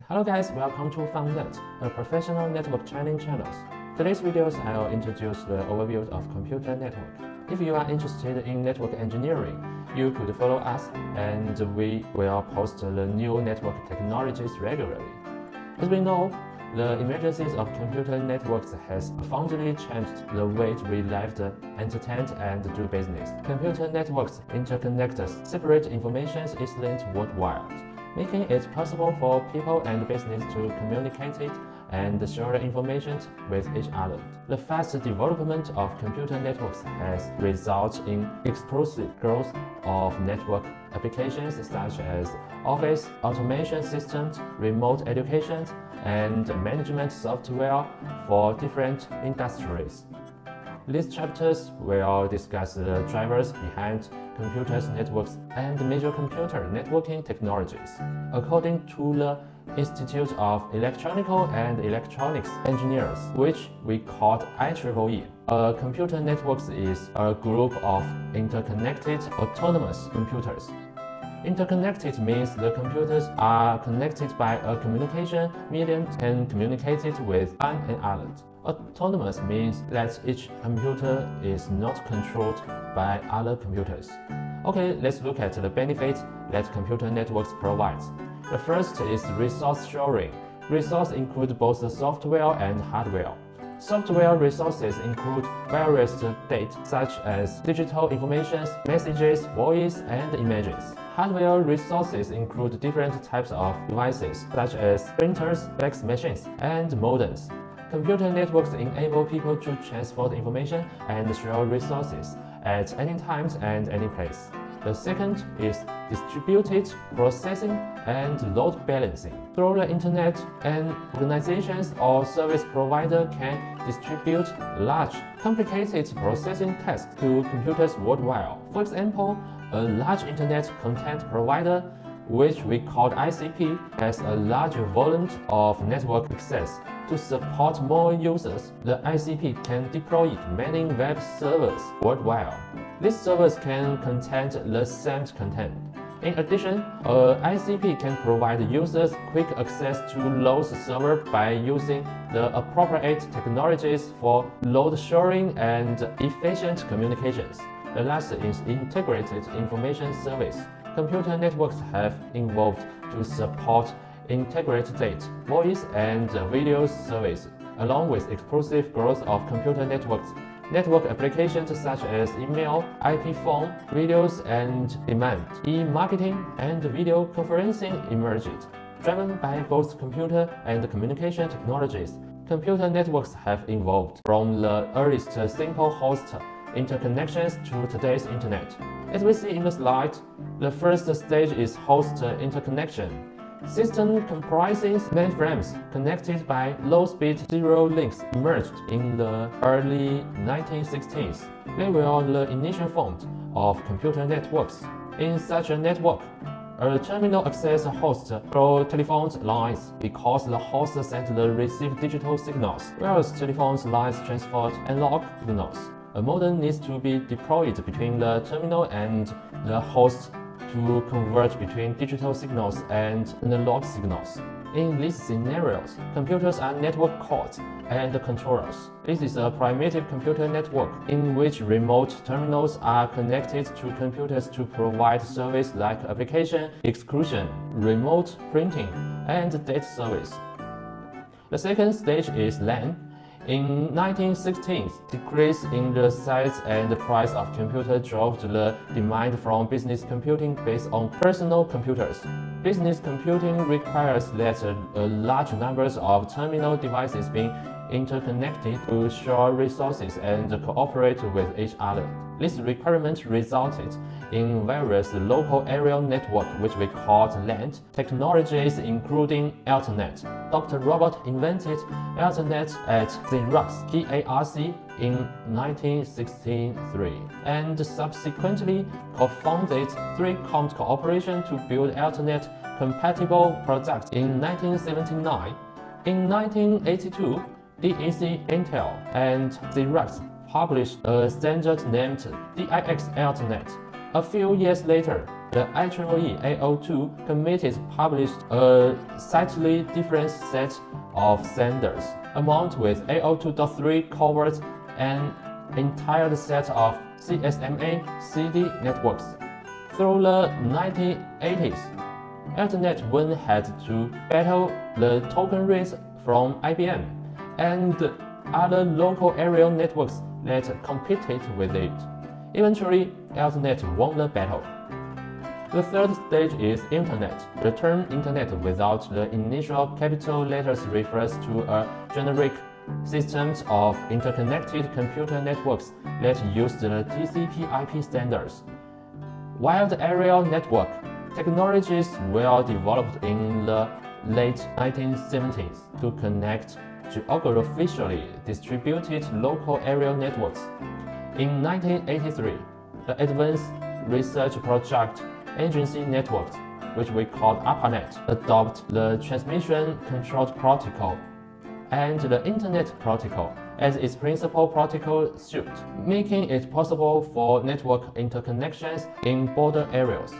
Hello guys, welcome to FunNet, a professional network training channel. Today's videos I'll introduce the overview of computer network. If you are interested in network engineering, you could follow us and we will post the new network technologies regularly. As we know, the emergence of computer networks has profoundly changed the way we live, entertain, and do business. Computer networks interconnect separate information easily worldwide, making it possible for people and business to communicate and share information with each other. The fast development of computer networks has resulted in explosive growth of network applications such as office automation systems, remote education, and management software for different industries. These chapters will discuss the drivers behind computer networks and major computer networking technologies. According to the Institute of Electronical and Electronics Engineers, which we call IEEE, a computer network is a group of interconnected autonomous computers. Interconnected means the computers are connected by a communication medium and communicated with one another. Autonomous means that each computer is not controlled by other computers. Okay, let's look at the benefits that computer networks provide. The first is resource sharing. Resources include both the software and hardware. Software resources include various data such as digital information, messages, voice, and images. Hardware resources include different types of devices such as printers, fax machines, and modems. Computer networks enable people to transport information and share resources at any time and any place. The second is distributed processing and load balancing. Through the internet, an organization or service provider can distribute large, complicated processing tasks to computers worldwide. For example, a large internet content provider, which we call ICP, has a large volume of network access. To support more users, the ICP can deploy many web servers worldwide. These servers can contain the same content. In addition, a ICP can provide users quick access to those servers by using the appropriate technologies for load sharing and efficient communications. The last is integrated information service. Computer networks have evolved to support integrated data, voice, and video service, along with explosive growth of computer networks. Network applications such as email, IP phone, videos and demand, e-marketing, and video conferencing emerged. Driven by both computer and communication technologies, computer networks have evolved from the earliest simple host interconnections to today's internet. As we see in the slide, the first stage is host interconnection. System comprises mainframes connected by low-speed serial links emerged in the early 1960s. They were the initial form of computer networks. In such a network, a terminal access host through telephone lines because the host sends the received digital signals, whereas telephone lines transport analog signals. A modem needs to be deployed between the terminal and the host to convert between digital signals and analog signals. In these scenarios, computers are network cores and controllers. This is a primitive computer network in which remote terminals are connected to computers to provide service like application execution, remote printing, and data service. The second stage is LAN. In 1916s, decrease in the size and price of computer drove the demand from business computing based on personal computers. Business computing requires that a large numbers of terminal devices being interconnected to share resources and cooperate with each other. This requirement resulted in various local area network, which we call LAN, technologies including Ethernet. Dr. Robert invented Ethernet at Xerox (PARC) in 1963 and subsequently co-founded 3Com Corporation to build Ethernet-compatible products in 1979. In 1982, DEC, Intel, and Xerox published a standard named DIX Ethernet. A few years later, the IEEE 802 committee published a slightly different set of standards. Among with 802.3 covers an entire set of CSMA CD networks. Through the 1980s, Ethernet 1 had to battle the token race from IBM and other local area networks that competed with it. Eventually, Ethernet won the battle. The third stage is Internet. The term Internet without the initial capital letters refers to a generic system of interconnected computer networks that use the TCP/IP standards. Wide area network technologies were developed in the late 1970s to connect geographically distributed local area networks. In 1983, the Advanced Research Project Agency Network, which we call ARPANET, adopted the Transmission Control Protocol and the Internet Protocol as its principal protocol suite, making it possible for network interconnections in border areas.